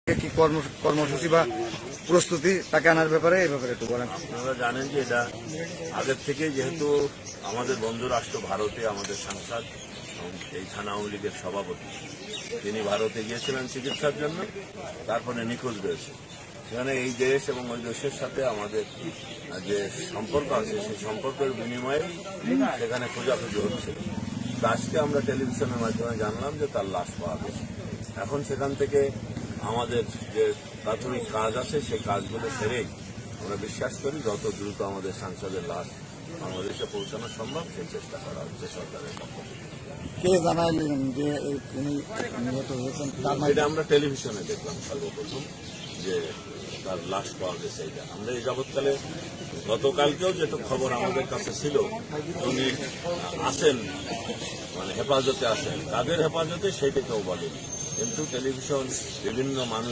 কি কর্মসূচি বা প্রস্তুতি তাকে আনার ব্যাপারে এই ব্যাপারে একটু বলেন। আপনারা জানেন যে এটা আগের থেকে যেহেতু আমাদের বন্ধু রাষ্ট্র ভারতে আমাদের সাংসদ এবং এই থানা আওয়ামী লীগের সভাপতি তিনি ভারতে গিয়েছিলেন চিকিৎসার জন্য, তারপরে নিখোঁজ রয়েছে। সেখানে এই দেশ এবং ওই দেশের সাথে আমাদের যে সম্পর্ক আছে সেই সম্পর্কের বিনিময়ে সেখানে খোঁজাখুঁজি হচ্ছে। তো আজকে আমরা টেলিভিশনের মাধ্যমে জানলাম যে তার লাশ পাওয়া গেছে। এখন সেখান থেকে আমাদের যে প্রাথমিক কাজ আছে সেই কাজগুলো সেরেই আমরা বিশ্বাস করি যত দ্রুত আমাদের সাংসদের লাশ বাংলাদেশে পৌঁছানো সম্ভব সেই চেষ্টা করা হচ্ছে সরকারের পক্ষ থেকে। কে জানাইলেন যে তিনি নিহত হয়েছেন? এটা আমরা টেলিভিশনে দেখলাম সর্বপ্রথম যে তার লাশ পাওয়া গেছে। এটা আমরা এই যাবৎকালে গতকালকেও যেটা খবর আমাদের কাছে ছিল উনি আছেন, মানে হেফাজতে আছেন, তাদের হেফাজতে সেইটা কেউ বলেনি, কিন্তু টেলিভিশন বিভিন্ন মানুষ